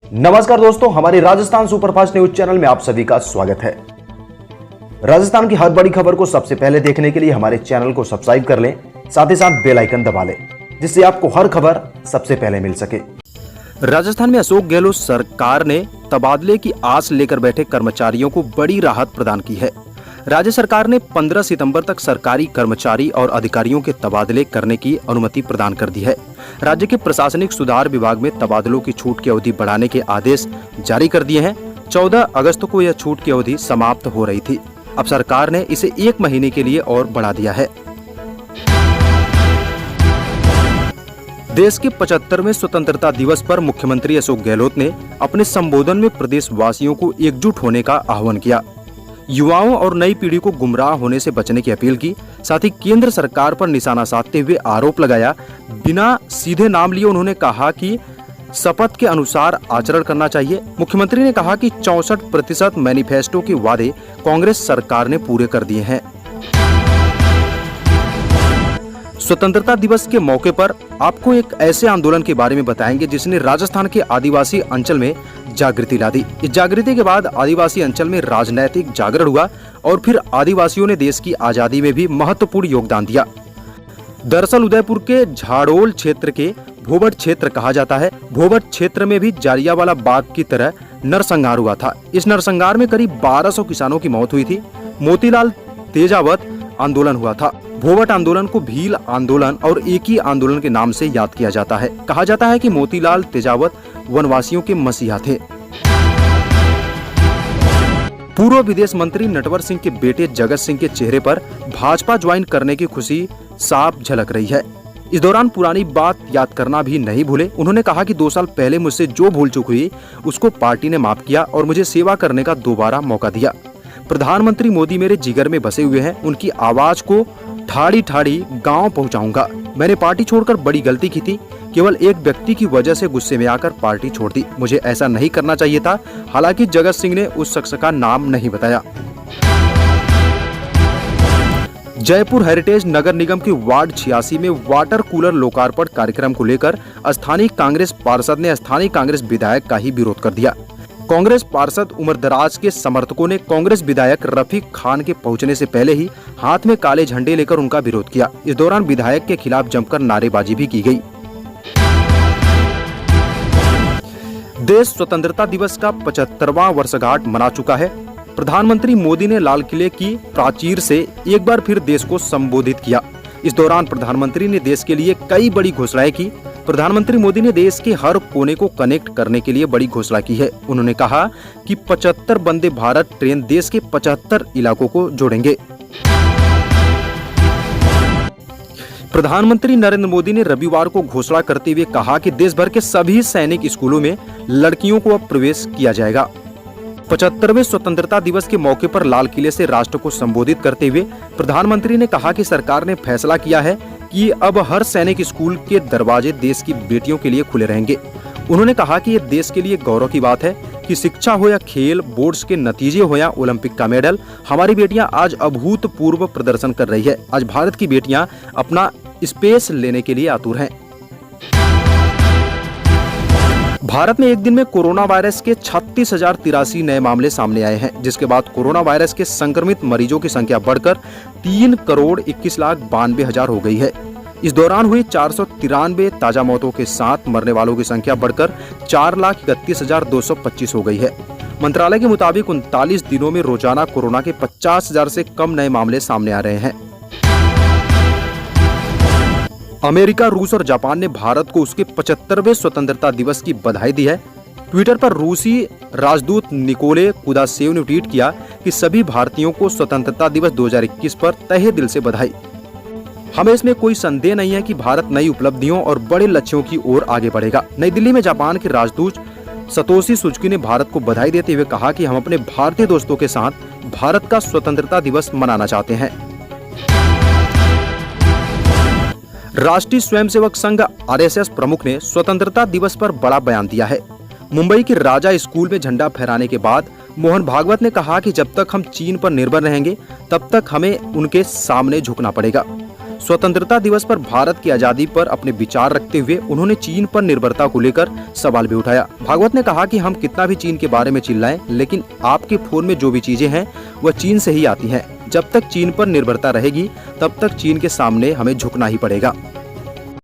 नमस्कार दोस्तों, हमारे राजस्थान सुपरफास्ट न्यूज चैनल में आप सभी का स्वागत है। राजस्थान की हर बड़ी खबर को सबसे पहले देखने के लिए हमारे चैनल को सब्सक्राइब कर लें, साथ ही साथ बेल आइकन दबा लें, जिससे आपको हर खबर सबसे पहले मिल सके। राजस्थान में अशोक गहलोत सरकार ने तबादले की आस लेकर बैठे कर्मचारियों को बड़ी राहत प्रदान की है। राज्य सरकार ने 15 सितंबर तक सरकारी कर्मचारी और अधिकारियों के तबादले करने की अनुमति प्रदान कर दी है। राज्य के प्रशासनिक सुधार विभाग में तबादलों की छूट की अवधि बढ़ाने के आदेश जारी कर दिए हैं। 14 अगस्त को यह छूट की अवधि समाप्त हो रही थी। अब सरकार ने इसे 1 महीने के लिए और बढ़ा दिया है। देश के 75वें स्वतंत्रता दिवस पर मुख्यमंत्री अशोक गहलोत ने अपने संबोधन में प्रदेशवासियों को एकजुट होने का आह्वान किया। युवाओं और नई पीढ़ी को गुमराह होने से बचने की अपील की। साथ ही केंद्र सरकार पर निशाना साधते हुए आरोप लगाया। बिना सीधे नाम लिए उन्होंने कहा कि शपथ के अनुसार आचरण करना चाहिए। मुख्यमंत्री ने कहा कि 64% मैनिफेस्टो के वादे कांग्रेस सरकार ने पूरे कर दिए हैं। स्वतंत्रता दिवस के मौके पर आपको एक ऐसे आंदोलन के बारे में बताएंगे जिसने राजस्थान के आदिवासी अंचल में जागृति ला दी। इस जागृति के बाद आदिवासी अंचल में राजनीतिक जागरण हुआ और फिर आदिवासियों ने देश की आजादी में भी महत्वपूर्ण योगदान दिया। दरअसल उदयपुर के झाड़ोल क्षेत्र के भोबट क्षेत्र कहा जाता है। भोबट क्षेत्र में भी जालियांवाला बाग की तरह नरसंहार हुआ था। इस नरसंहार में करीब 1200 किसानों की मौत हुई थी। मोतीलाल तेजावत आंदोलन हुआ था। भोबट आंदोलन को भील आंदोलन और एक ही आंदोलन के नाम से याद किया जाता है। कहा जाता है कि मोतीलाल तेजावत वनवासियों के मसीहा थे। पूर्व विदेश मंत्री नटवर सिंह के बेटे जगत सिंह के चेहरे पर भाजपा ज्वाइन करने की खुशी साफ झलक रही है। इस दौरान पुरानी बात याद करना भी नहीं भूले। उन्होंने कहा कि 2 साल पहले मुझसे जो भूल चूक हुई उसको पार्टी ने माफ किया और मुझे सेवा करने का दोबारा मौका दिया। प्रधानमंत्री मोदी मेरे जिगर में बसे हुए हैं। उनकी आवाज को ठाड़ी ठाड़ी गांव पहुंचाऊंगा। मैंने पार्टी छोड़कर बड़ी गलती की थी। केवल एक व्यक्ति की वजह से गुस्से में आकर पार्टी छोड़ दी। मुझे ऐसा नहीं करना चाहिए था। हालांकि जगत सिंह ने उस शख्स का नाम नहीं बताया। जयपुर हेरिटेज नगर निगम के वार्ड 86 में वाटर कूलर लोकार्पण कार्यक्रम को लेकर स्थानीय कांग्रेस पार्षद ने स्थानीय कांग्रेस विधायक का ही विरोध कर दिया। कांग्रेस पार्षद उमर दराज के समर्थकों ने कांग्रेस विधायक रफीक खान के पहुंचने से पहले ही हाथ में काले झंडे लेकर उनका विरोध किया। इस दौरान विधायक के खिलाफ जमकर नारेबाजी भी की गई। देश स्वतंत्रता दिवस का 75वां वर्षगांठ मना चुका है। प्रधानमंत्री मोदी ने लाल किले की प्राचीर से एक बार फिर देश को संबोधित किया। इस दौरान प्रधानमंत्री ने देश के लिए कई बड़ी घोषणाएं की। प्रधानमंत्री मोदी ने देश के हर कोने को कनेक्ट करने के लिए बड़ी घोषणा की है। उन्होंने कहा कि 75 वंदे भारत ट्रेन देश के 75 इलाकों को जोड़ेंगे। प्रधानमंत्री नरेंद्र मोदी ने रविवार को घोषणा करते हुए कहा कि देश भर के सभी सैनिक स्कूलों में लड़कियों को अब प्रवेश किया जाएगा। 75वें स्वतंत्रता दिवस के मौके पर लाल किले से राष्ट्र को संबोधित करते हुए प्रधानमंत्री ने कहा कि सरकार ने फैसला किया है कि अब हर सैनिक स्कूल के दरवाजे देश की बेटियों के लिए खुले रहेंगे। उन्होंने कहा कि यह देश के लिए गौरव की बात है कि शिक्षा हो या खेल, बोर्ड्स के नतीजे हो या ओलंपिक का मेडल, हमारी बेटियां आज अभूतपूर्व प्रदर्शन कर रही है। आज भारत की बेटियां अपना स्पेस लेने के लिए आतुर हैं। भारत में एक दिन में कोरोना वायरस के 36,083 नए मामले सामने आए हैं, जिसके बाद कोरोना वायरस के संक्रमित मरीजों की संख्या बढ़कर 3,21,92,000 हो गई है। इस दौरान हुई 493 ताजा मौतों के साथ मरने वालों की संख्या बढ़कर 4,31,225 हो गई है। मंत्रालय के मुताबिक 39 दिनों में रोजाना कोरोना के 50,000 से कम नए मामले सामने आ रहे हैं। अमेरिका, रूस और जापान ने भारत को उसके 75वें स्वतंत्रता दिवस की बधाई दी है। ट्विटर पर रूसी राजदूत निकोले कुदाशेव ने ट्वीट किया कि सभी भारतीयों को स्वतंत्रता दिवस 2021 पर तहे दिल से बधाई। हमें इसमें कोई संदेह नहीं है कि भारत नई उपलब्धियों और बड़े लक्ष्यों की ओर आगे बढ़ेगा। नई दिल्ली में जापान के राजदूत सतोशी सुजुकी ने भारत को बधाई देते हुए कहा कि हम अपने भारतीय दोस्तों के साथ भारत का स्वतंत्रता दिवस मनाना चाहते हैं। राष्ट्रीय स्वयंसेवक संघ RSS प्रमुख ने स्वतंत्रता दिवस पर बड़ा बयान दिया है। मुंबई के राजा स्कूल में झंडा फहराने के बाद मोहन भागवत ने कहा कि जब तक हम चीन पर निर्भर रहेंगे तब तक हमें उनके सामने झुकना पड़ेगा। स्वतंत्रता दिवस पर भारत की आजादी पर अपने विचार रखते हुए उन्होंने चीन पर निर्भरता को लेकर सवाल भी उठाया। भागवत ने कहा कि हम कितना भी चीन के बारे में चिल्लाएं, लेकिन आपके फोन में जो भी चीजें हैं वह चीन से ही आती हैं। जब तक चीन पर निर्भरता रहेगी तब तक चीन के सामने हमें झुकना ही पड़ेगा।